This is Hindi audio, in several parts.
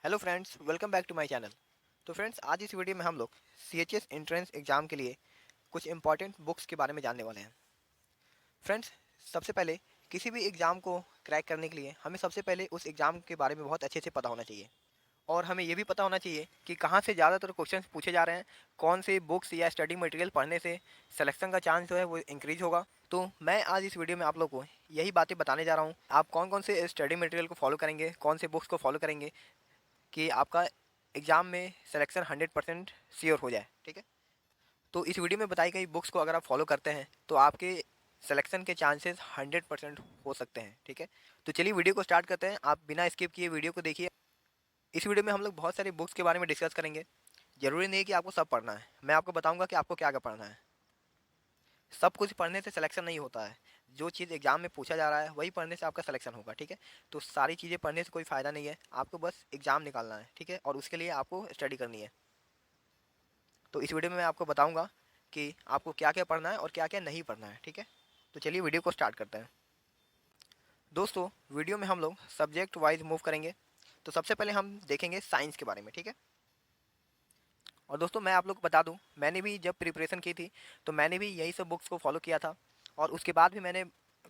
Hello friends, welcome back to my channel. तो फ्रेंड्स, आज इस वीडियो में हम लोग सीएचएस एंट्रेंस एग्ज़ाम के लिए कुछ इंपॉर्टेंट बुक्स के बारे में जानने वाले हैं। फ्रेंड्स, सबसे पहले किसी भी एग्ज़ाम को क्रैक करने के लिए हमें सबसे पहले उस एग्ज़ाम के बारे में बहुत अच्छे से पता होना चाहिए और हमें ये भी पता होना चाहिए कि कहाँ से ज़्यादातर क्वेश्चंस पूछे जा रहे हैं, कौन से बुक्स या स्टडी मटेरियल पढ़ने से सिलेक्शन का चांस जो है वो इंक्रीज होगा। तो मैं आज इस वीडियो में आप लोगों को यही बातें बताने जा रहा हूँ। आप कौन कौन से स्टडी मटेरियल को फॉलो करेंगे, कौन से बुक्स को फॉलो करेंगे कि आपका एग्ज़ाम में सिलेक्शन 100% श्योर हो जाए। ठीक है, तो इस वीडियो में बताई गई बुक्स को अगर आप फॉलो करते हैं तो आपके सिलेक्शन के चांसेस 100% हो सकते हैं। ठीक है, तो चलिए वीडियो को स्टार्ट करते हैं। आप बिना स्किप किए वीडियो को देखिए। इस वीडियो में हम लोग बहुत सारी बुक्स के बारे में डिस्कस करेंगे। ज़रूरी नहीं है कि आपको सब पढ़ना है, मैं आपको बताऊँगा कि आपको क्या क्या पढ़ना है। सब कुछ पढ़ने से सिलेक्शन नहीं होता है। जो चीज़ एग्ज़ाम में पूछा जा रहा है वही पढ़ने से आपका सिलेक्शन होगा। ठीक है, तो सारी चीज़ें पढ़ने से कोई फ़ायदा नहीं है, आपको बस एग्ज़ाम निकालना है। ठीक है, और उसके लिए आपको स्टडी करनी है। तो इस वीडियो में मैं आपको बताऊंगा कि आपको क्या क्या पढ़ना है और क्या क्या नहीं पढ़ना है। ठीक है, तो चलिए वीडियो को स्टार्ट करते हैं। दोस्तों, वीडियो में हम लोग सब्जेक्ट वाइज मूव करेंगे। तो सबसे पहले हम देखेंगे साइंस के बारे में। ठीक है, और दोस्तों मैं आप लोग को बता दूं, मैंने भी जब प्रिपरेशन की थी तो मैंने भी यही सब बुक्स को फॉलो किया था और उसके बाद भी मैंने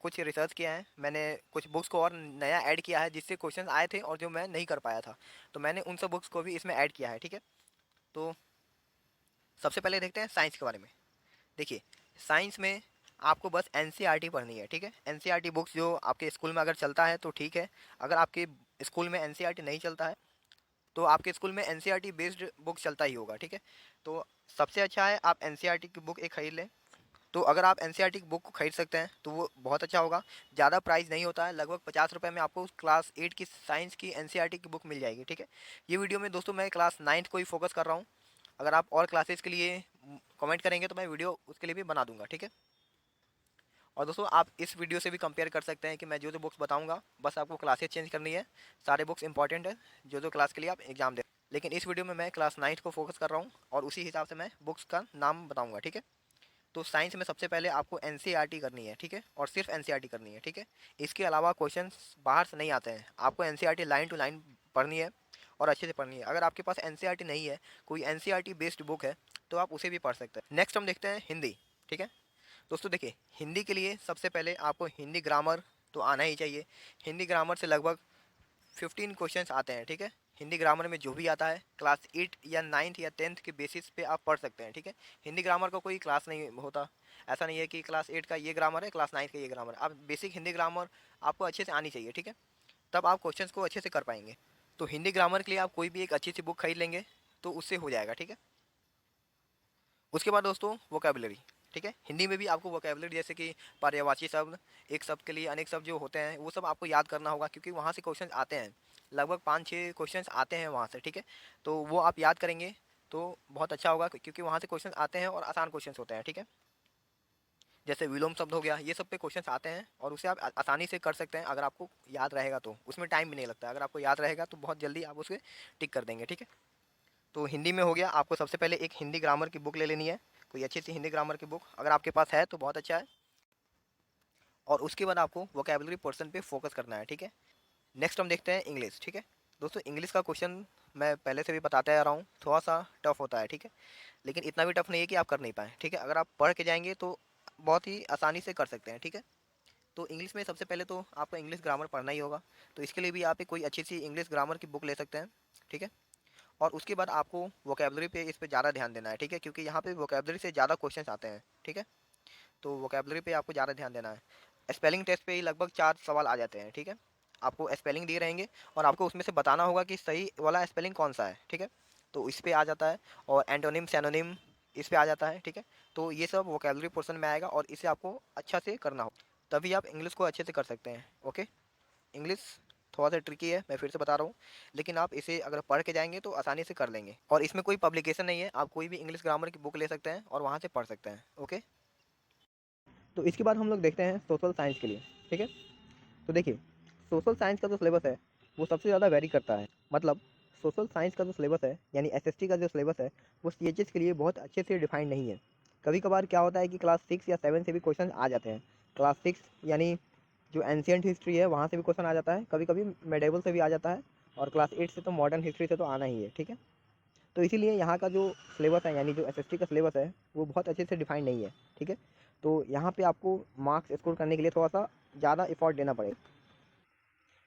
कुछ रिसर्च किया है। मैंने कुछ बुक्स को और नया ऐड किया है जिससे क्वेश्चन आए थे और जो मैं नहीं कर पाया था, तो मैंने उन सब बुक्स को भी इसमें ऐड किया है। ठीक है, तो सबसे पहले देखते हैं साइंस के बारे में। देखिए, साइंस में आपको बस एनसीईआरटी पढ़नी है। ठीक है, एनसीईआरटी बुक्स जो आपके स्कूल में अगर चलता है तो ठीक है। अगर आपके स्कूल में एनसीईआरटी नहीं चलता है तो आपके स्कूल में एनसीईआरटी बेस्ड बुक चलता ही होगा। ठीक है, तो सबसे अच्छा है आप एनसीईआरटी की बुक एक खरीद लें। तो अगर आप एनसीईआरटी की बुक को खरीद सकते हैं तो वो बहुत अच्छा होगा। ज़्यादा प्राइस नहीं होता है, लगभग 50 रुपये में आपको क्लास 8 की साइंस की एनसीईआरटी की बुक मिल जाएगी। ठीक है, ये वीडियो में दोस्तों मैं क्लास 9th को ही फोकस कर रहा हूँ। अगर आप और क्लासेस के लिए कमेंट करेंगे तो मैं वीडियो उसके लिए भी बना दूंगा। ठीक है, और दोस्तों आप इस वीडियो से भी कंपेयर कर सकते हैं कि मैं जो जो बुक्स बताऊंगा बस आपको क्लासेस चेंज करनी है। सारे बुक्स इंपॉर्टेंट है जो जो क्लास के लिए आप एग्जाम दे, लेकिन इस वीडियो में मैं क्लास 9th को फोकस कर रहा हूँ और उसी हिसाब से मैं बुक्स का नाम बताऊँगा। ठीक है, तो साइंस में सबसे पहले आपको एनसीईआरटी करनी है। ठीक है, और सिर्फ एनसीईआरटी करनी है। ठीक है, इसके अलावा क्वेश्चन बाहर से नहीं आते हैं। आपको एनसीईआरटी लाइन टू लाइन पढ़नी है और अच्छे से पढ़नी है। अगर आपके पास एनसीईआरटी नहीं है, कोई एनसीईआरटी बेस्ड बुक है, तो आप उसे भी पढ़ सकते हैं। नेक्स्ट हम देखते हैं हिंदी। ठीक है, दोस्तों देखिए, हिंदी के लिए सबसे पहले आपको हिंदी ग्रामर तो आना ही चाहिए। हिंदी ग्रामर से लगभग 15 क्वेश्चंस आते हैं। ठीक है, हिंदी ग्रामर में जो भी आता है क्लास 8 या 9th या 10th के बेसिस पे आप पढ़ सकते हैं। ठीक है, हिंदी ग्रामर का कोई क्लास नहीं होता। ऐसा नहीं है कि क्लास 8 का ये ग्रामर है, क्लास 9th का ये ग्रामर है। आप बेसिक हिंदी ग्रामर आपको अच्छे से आनी चाहिए। ठीक है, तब आप क्वेश्चंस को अच्छे से कर पाएंगे। तो हिंदी ग्रामर के लिए आप कोई भी एक अच्छी सी बुक खरीद लेंगे तो उससे हो जाएगा। ठीक है, उसके बाद दोस्तों वोकेबलरी। ठीक है, हिंदी में भी आपको वोकेबलरी जैसे कि पर्यायवाची शब्द, एक शब्द के लिए अनेक शब्द जो होते हैं वो सब आपको याद करना होगा, क्योंकि वहाँ से क्वेश्चन आते हैं। लगभग 5-6 क्वेश्चन आते हैं वहाँ से। ठीक है, तो वो आप याद करेंगे तो बहुत अच्छा होगा, क्योंकि वहाँ से क्वेश्चन आते हैं और आसान क्वेश्चन होते हैं। ठीक है, जैसे विलोम शब्द हो गया, ये सब पे क्वेश्चन आते हैं और उसे आप आसानी से कर सकते हैं अगर आपको याद रहेगा तो। उसमें टाइम भी नहीं लगता, अगर आपको याद रहेगा तो बहुत जल्दी आप उसे टिक कर देंगे। ठीक है, तो हिंदी में हो गया। आपको सबसे पहले एक हिंदी ग्रामर की बुक ले लेनी है, कोई अच्छी सी हिंदी ग्रामर की बुक अगर आपके पास है तो बहुत अच्छा है। और उसके बाद आपको वोकेबलरी पोर्शन पे फोकस करना है। ठीक है, नेक्स्ट हम देखते हैं इंग्लिश। ठीक है, दोस्तों इंग्लिश का क्वेश्चन मैं पहले से भी बताते आ रहा हूँ, थोड़ा सा टफ होता है। ठीक है, लेकिन इतना भी टफ नहीं है कि आप कर नहीं पाएँ। ठीक है, अगर आप पढ़ के जाएंगे तो बहुत ही आसानी से कर सकते हैं। ठीक है, तो इंग्लिश में सबसे पहले तो आपको इंग्लिश ग्रामर पढ़ना ही होगा। तो इसके लिए भी आप एक कोई अच्छी सी इंग्लिश ग्रामर की बुक ले सकते हैं। ठीक है, और उसके बाद आपको वोकेबलरी पे इस पे ज़्यादा ध्यान देना है। ठीक है, क्योंकि यहाँ पे वोकेबलरी से ज़्यादा क्वेश्चंस आते हैं। ठीक है, तो वोकेबलरी पे आपको ज़्यादा ध्यान देना है। स्पेलिंग टेस्ट पे ही लगभग 4 सवाल आ जाते हैं। ठीक है, आपको स्पेलिंग दिए रहेंगे और आपको उसमें से बताना होगा कि सही वाला स्पेलिंग कौन सा है। ठीक है, तो इस पे आ जाता है। और एंटोनिम सैनोनिम इस पे आ जाता है। ठीक है, तो ये सब वोकेबलरी पोर्शन में आएगा और इसे आपको अच्छा से करना हो, तभी आप इंग्लिश को अच्छे से कर सकते हैं। ओके, इंग्लिश थोड़ा सा ट्रिकी है, मैं फिर से बता रहा हूँ, लेकिन आप इसे अगर पढ़ के जाएंगे तो आसानी से कर लेंगे। और इसमें कोई पब्लिकेशन नहीं है, आप कोई भी इंग्लिश ग्रामर की बुक ले सकते हैं और वहाँ से पढ़ सकते हैं। ओके, तो इसके बाद हम लोग देखते हैं सोशल साइंस के लिए। ठीक है, तो देखिए, सोशल साइंस का जो सिलेबस है वो सबसे ज़्यादा वेरी करता है। मतलब सोशल साइंस का जो सिलेबस है यानी एसएसटी का जो सिलेबस है वो सीएचएस के लिए बहुत अच्छे से डिफाइंड नहीं है। कभी कभार क्या होता है कि क्लास 6 या 7 से भी क्वेश्चन आ जाते हैं। क्लास 6 यानी जो एंशियंट हिस्ट्री है वहाँ से भी क्वेश्चन आ जाता है, कभी कभी मेडेवल से भी आ जाता है और क्लास 8 से तो मॉडर्न हिस्ट्री से तो आना ही है, ठीक है। तो इसीलिए यहाँ का जो सिलेबस है, यानी जो एसएसटी का सिलेबस है, वो बहुत अच्छे से डिफाइंड नहीं है, ठीक है। तो यहाँ पे आपको मार्क्स स्कोर करने के लिए थोड़ा सा ज़्यादा एफर्ट देना पड़ेगा।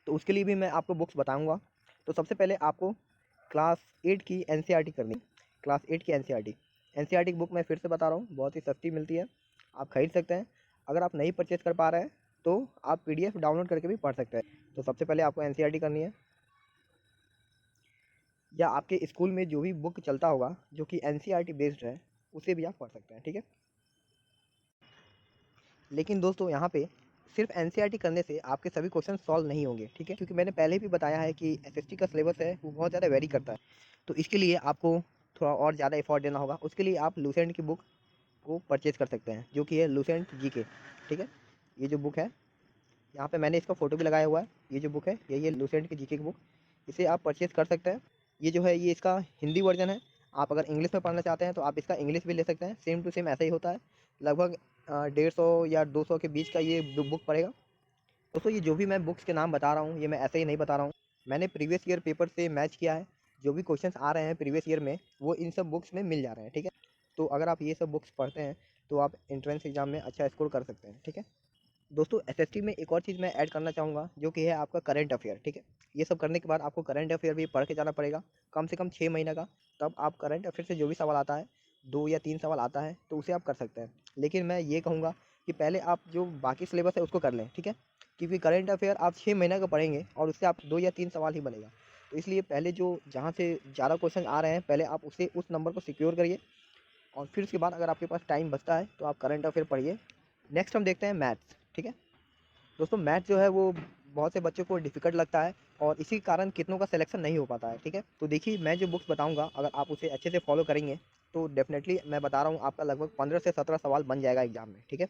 तो उसके लिए भी मैं आपको बुक्स बताऊँगा। तो सबसे पहले आपको क्लास 8 की एनसीईआरटी करनी। क्लास 8 की एनसीईआरटी की बुक मैं फिर से बता रहा हूँ, बहुत ही सस्ती मिलती है, आप खरीद सकते हैं। अगर आप नहीं परचेज़ कर पा रहे हैं तो आप पीडीएफ डाउनलोड करके भी पढ़ सकते हैं। तो सबसे पहले आपको एनसीईआरटी करनी है, या आपके स्कूल में जो भी बुक चलता होगा जो कि एनसीईआरटी बेस्ड है, उसे भी आप पढ़ सकते हैं, ठीक है। लेकिन दोस्तों यहाँ पे सिर्फ एनसीईआरटी करने से आपके सभी क्वेश्चन सॉल्व नहीं होंगे, ठीक है, क्योंकि मैंने पहले भी बताया है कि एसएसटी का सिलेबस है वो बहुत ज़्यादा वेरी करता है। तो इसके लिए आपको थोड़ा और ज़्यादा एफर्ट देना होगा। उसके लिए आप लूसेंट की बुक को परचेज़ कर सकते हैं, जो कि है लूसेंट जीके, ठीक है। ये जो बुक है, यहाँ पे मैंने इसका फ़ोटो भी लगाया हुआ है। ये जो बुक है यही है लूसेंट की जीके की बुक, इसे आप परचेज़ कर सकते हैं। ये जो है ये इसका हिंदी वर्जन है। आप अगर इंग्लिश में पढ़ना चाहते हैं तो आप इसका इंग्लिश भी ले सकते हैं। सेम टू सेम ऐसा ही होता है। लगभग 150 या 200 के बीच का ये बुक पड़ेगा। दोस्तों ये जो भी मैं बुक्स के नाम बता रहा हूँ ये मैं ऐसे ही नहीं बता रहा हूँ, मैंने प्रीवियस ईयर पेपर से मैच किया है। जो भी क्वेश्चंस आ रहे हैं प्रीवियस ईयर में वो इन सब बुक्स में मिल जा रहे हैं, ठीक है। तो अगर आप ये सब बुक्स पढ़ते हैं तो आप एंट्रेंस एग्जाम में अच्छा स्कोर कर सकते हैं, ठीक है। दोस्तों एसएसटी में एक और चीज़ मैं ऐड करना चाहूँगा, जो कि है आपका करंट अफेयर, ठीक है। ये सब करने के बाद आपको करंट अफेयर भी पढ़ के जाना पड़ेगा, कम से कम 6 महीने का। तब आप करंट अफेयर से जो भी सवाल आता है, 2 या 3 सवाल आता है तो उसे आप कर सकते हैं। लेकिन मैं ये कहूँगा कि पहले आप जो बाकी सिलेबस है उसको कर लें, ठीक है। क्योंकि करंट अफेयर आप 6 महीने का पढ़ेंगे और उससे आप 2 या 3 सवाल ही बनेगा। तो इसलिए पहले जो जहाँ से ज़्यादा क्वेश्चन आ रहे हैं पहले आप उसे उस नंबर को सिक्योर करिए, और फिर उसके बाद अगर आपके पास टाइम बचता है तो आप करंट अफेयर पढ़िए। नेक्स्ट हम देखते हैं मैथ्स, ठीक है। दोस्तों मैथ जो है वो बहुत से बच्चों को डिफ़िकल्ट लगता है और इसी कारण कितनों का सिलेक्शन नहीं हो पाता है, ठीक है। तो देखिए मैं जो बुक्स बताऊंगा अगर आप उसे अच्छे से फॉलो करेंगे तो डेफिनेटली मैं बता रहा हूँ आपका लगभग 15 से 17 सवाल बन जाएगा एग्जाम में, ठीक है।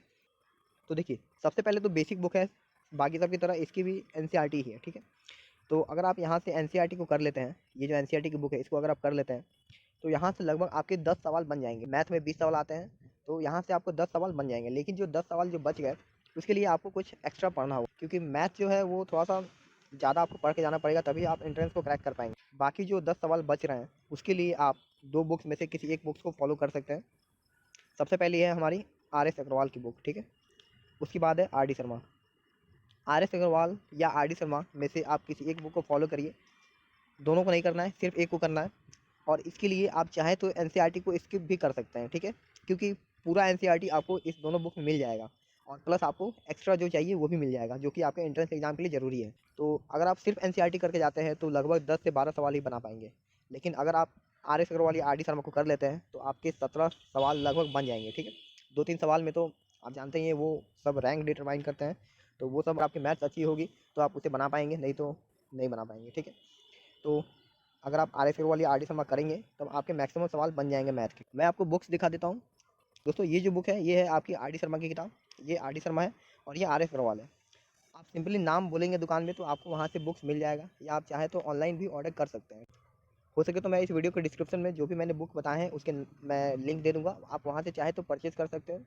तो देखिए सबसे पहले तो बेसिक बुक है, बाकी सब की तरह इसकी भी एनसीईआरटी ही है, ठीक है। तो अगर आप यहाँ से एनसीईआरटी को कर लेते हैं, ये जो एनसीईआरटी की बुक है इसको अगर आप कर लेते हैं तो यहाँ से लगभग आपके 10 सवाल बन जाएंगे। मैथ में 20 सवाल आते हैं तो यहाँ से आपको 10 सवाल बन जाएंगे। लेकिन जो 10 सवाल जो बच गए उसके लिए आपको कुछ एक्स्ट्रा पढ़ना होगा, क्योंकि मैथ जो है वो थोड़ा सा ज़्यादा आपको पढ़ के जाना पड़ेगा, तभी आप एंट्रेंस को क्रैक कर पाएंगे। बाकी जो 10 सवाल बच रहे हैं उसके लिए आप 2 बुक्स में से किसी एक बुक्स को फॉलो कर सकते हैं। सबसे पहली है हमारी RS अग्रवाल की बुक, ठीक है। उसके बाद है RD शर्मा। RS अग्रवाल या RD शर्मा में से आप किसी एक बुक को फॉलो करिए, दोनों को नहीं करना है, सिर्फ एक को करना है। और इसके लिए आप चाहें तो एनसीईआरटी को स्किप भी कर सकते हैं, ठीक है, क्योंकि पूरा एनसीईआरटी आपको इस दोनों बुक में मिल जाएगा और प्लस आपको एक्स्ट्रा जो चाहिए वो भी मिल जाएगा, जो कि आपके एंट्रेंस एग्जाम के लिए ज़रूरी है। तो अगर आप सिर्फ एनसीईआरटी करके जाते हैं तो लगभग 10 से 12 सवाल ही बना पाएंगे। लेकिन अगर आप RS अग्रवाल या RD शर्मा को कर लेते हैं तो आपके 17 सवाल लगभग बन जाएंगे, ठीक है। 2-3 सवाल में तो आप जानते ही हैं वो सब रैंक डिटरमाइन करते हैं, तो वो सब आपकी मैथ्स अच्छी होगी तो आप उसे बना पाएंगे, नहीं तो नहीं बना पाएंगे, ठीक है। तो अगर आप RS अग्रवाल या RD शर्मा करेंगे तब आपके मैक्सिमम सवाल बन जाएंगे मैथ के। मैं आपको बुक्स दिखा देता हूँ। दोस्तों ये जो बुक है ये है आपकी RD शर्मा की किताब, ये RD शर्मा है और ये RS अग्रवाल है। आप सिंपली नाम बोलेंगे दुकान में तो आपको वहाँ से बुक्स मिल जाएगा, या आप चाहें तो ऑनलाइन भी ऑर्डर कर सकते हैं। हो सके तो मैं इस वीडियो के डिस्क्रिप्शन में जो भी मैंने बुक बताए हैं उसके मैं लिंक दे दूँगा, आप वहाँ से चाहे तो परचेज़ कर सकते हैं,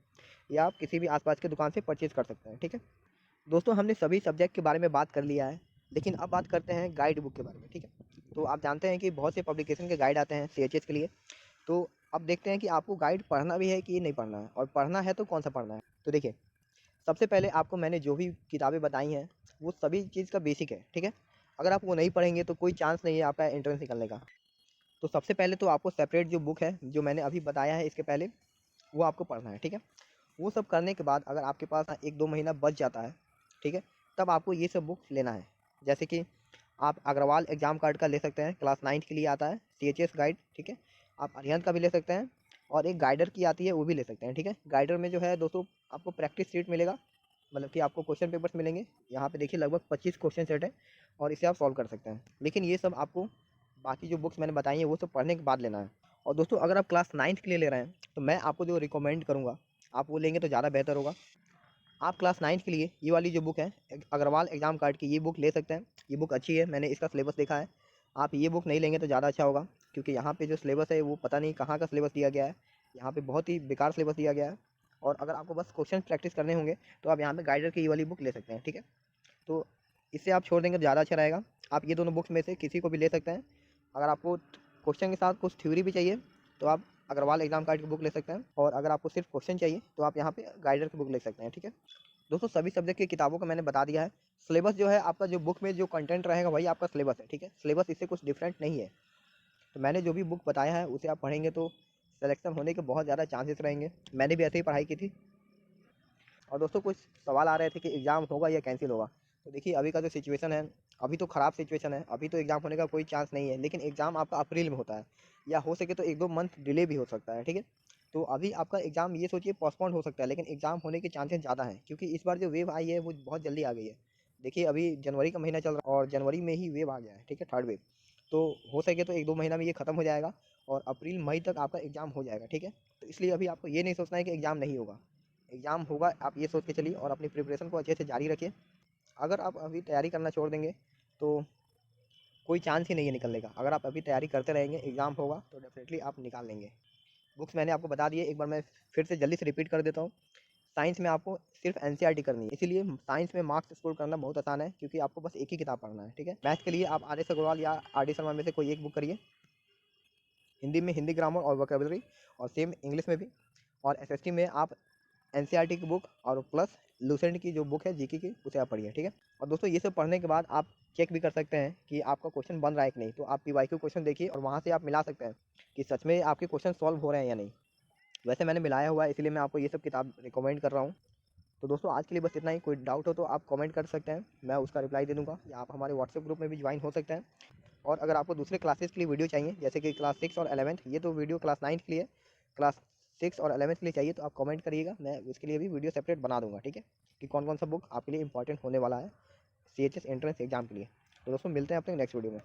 या आप किसी भी आसपास की दुकान से परचेज़ कर सकते हैं, ठीक है। दोस्तों हमने सभी सब्जेक्ट के बारे में बात कर लिया है, लेकिन अब बात करते हैं गाइड बुक के बारे में, ठीक है। तो आप जानते हैं कि बहुत से पब्लिकेशन के गाइड आते हैं सीएचएस के लिए। तो अब देखते हैं कि आपको गाइड पढ़ना भी है कि नहीं पढ़ना है, और पढ़ना है तो कौन सा पढ़ना है। तो देखिए सबसे पहले आपको मैंने जो भी किताबें बताई हैं वो सभी चीज़ का बेसिक है, ठीक है। अगर आप वो नहीं पढ़ेंगे तो कोई चांस नहीं है आपका एंट्रेंस निकलने का। तो सबसे पहले तो आपको सेपरेट जो बुक है जो मैंने अभी बताया है इसके पहले, वो आपको पढ़ना है, ठीक है। वो सब करने के बाद अगर आपके पास 1-2 महीना बच जाता है, ठीक है, तब आपको ये सब बुक्स लेना है। जैसे कि आप अग्रवाल एग्जाम कार्ड का ले सकते हैं, क्लास 9 के लिए आता है सीएचएस गाइड, ठीक है। आप अरिहंत का भी ले सकते हैं, और एक गाइडर की आती है वो भी ले सकते हैं, ठीक है। गाइडर में जो है दोस्तों आपको प्रैक्टिस सीट मिलेगा, मतलब कि आपको क्वेश्चन पेपर्स मिलेंगे। यहाँ पे देखिए लगभग 25 क्वेश्चन सेट है और इसे आप सॉल्व कर सकते हैं। लेकिन ये सब आपको बाकी जो बुक्स मैंने बताई हैं वो सब पढ़ने के बाद लेना है। और दोस्तों अगर आप क्लास 9 के लिए ले रहे हैं तो मैं आपको जो रिकमेंड करूँगा आप वो लेंगे तो ज़्यादा बेहतर होगा। आप क्लास 9 के लिए ये वाली जो बुक है अग्रवाल एग्जाम कार्ड की, ये बुक ले सकते हैं। ये बुक अच्छी है, मैंने इसका सिलेबस देखा है। आप ये बुक नहीं लेंगे तो ज़्यादा अच्छा होगा, क्योंकि यहाँ पे जो सिलेबस है वो पता नहीं कहाँ का सिलेबस दिया गया है। यहाँ पे बहुत ही बेकार सिलेबस दिया गया है, और अगर आपको बस क्वेश्चन प्रैक्टिस करने होंगे तो आप यहाँ पे गाइडर की ये वाली बुक ले सकते हैं, ठीक है। तो इसे आप छोड़ देंगे तो ज़्यादा अच्छा रहेगा। आप ये दोनों बुक्स में से किसी को भी ले सकते हैं। अगर आपको क्वेश्चन के साथ कुछ थ्योरी भी चाहिए तो आप अग्रवाल एग्जाम गाइड की बुक ले सकते हैं, और अगर आपको सिर्फ क्वेश्चन चाहिए तो आप यहाँ पे गाइडर की बुक ले सकते हैं। ठीक है दोस्तों, सभी सब्जेक्ट की किताबों को मैंने बता दिया है। सिलेबस जो है आपका, जो बुक में जो कंटेंट रहेगा वही आपका सिलेबस है। ठीक है, सिलेबस इससे कुछ डिफरेंट नहीं है। तो मैंने जो भी बुक बताया है उसे आप पढ़ेंगे तो सिलेक्शन होने के बहुत ज़्यादा चांसेस रहेंगे। मैंने भी ऐसे ही पढ़ाई की थी। और दोस्तों, कुछ सवाल आ रहे थे कि एग्ज़ाम होगा या कैंसिल होगा। तो देखिए, अभी का जो सिचुएशन है, अभी तो ख़राब सिचुएशन है, अभी तो एग्ज़ाम होने का कोई चांस नहीं है। लेकिन एग्ज़ाम आपका अप्रैल में होता है, या हो सके तो 1-2 मंथ डिले भी हो सकता है। ठीक है, तो अभी आपका एग्ज़ाम ये सोचिए पोस्टपोन हो सकता है, लेकिन एग्ज़ाम होने के चांसेस ज़्यादा हैं, क्योंकि इस बार जो वेव आई है वो बहुत जल्दी आ गई है। देखिए, अभी जनवरी का महीना चल रहा है और जनवरी में ही वेव आ गया है। ठीक है, थर्ड वेव। तो हो सके तो 1-2 महीना में ये ख़त्म हो जाएगा और अप्रैल मई तक आपका एग्ज़ाम हो जाएगा। ठीक है, तो इसलिए अभी आपको ये नहीं सोचना है कि एग्ज़ाम नहीं होगा। एग्ज़ाम होगा, आप ये सोच के चलिए और अपनी प्रिपरेशन को अच्छे से जारी रखिए। अगर आप अभी तैयारी करना छोड़ देंगे तो कोई चांस ही नहीं है निकलने का। अगर आप अभी तैयारी करते रहेंगे, एग्ज़ाम होगा तो डेफिनेटली आप निकाल लेंगे। बुक्स मैंने आपको बता दी है, एक बार मैं फिर से जल्दी से रिपीट कर देता हूँ। साइंस में आपको सिर्फ एनसीईआरटी करनी है, इसीलिए साइंस में मार्क्स स्कोर करना बहुत आसान है, क्योंकि आपको बस एक ही किताब पढ़ना है। ठीक है, मैथ के लिए आप आर एस अग्रवाल या आर डी शर्मा में से कोई एक बुक करिए। हिंदी में हिंदी ग्रामर और वोकेबलरी, और सेम इंग्लिश में भी। और एसएसटी में आप एनसीईआरटी की बुक और प्लस लूसेंट की जो बुक है जीके की, उसे आप पढ़िए। ठीक है, और दोस्तों, ये सब पढ़ने के बाद आप चेक भी कर सकते हैं कि आपका क्वेश्चन बन रहा है कि नहीं। तो आप पीवाईक्यू क्वेश्चन देखिए और वहाँ से आप मिला सकते हैं कि सच में आपके क्वेश्चन सॉल्व हो रहे हैं या नहीं। वैसे मैंने मिलाया हुआ है, इसलिए मैं आपको ये सब किताब रिकमेंड कर रहा हूँ। तो दोस्तों, आज के लिए बस इतना ही। कोई डाउट हो तो आप कमेंट कर सकते हैं, मैं उसका रिप्लाई दे दूँगा, या आप हमारे व्हाट्सएप ग्रुप में भी ज्वाइन हो सकते हैं। और अगर आपको दूसरे क्लासेस के लिए वीडियो चाहिए, जैसे कि क्लास 6 और 11th, ये तो वीडियो क्लास 9 के लिए, क्लास 6 और 11th के लिए चाहिए तो आप कमेंट करिएगा, मैं उसके लिए भी वीडियो सेपरेट बना दूंगा। ठीक है, कि कौन कौन सा बुक आपके लिए इंपॉर्टेंट होने वाला है सीएचएस एंट्रेंस एग्जाम के लिए। तो दोस्तों, मिलते हैं अपने नेक्स्ट वीडियो में।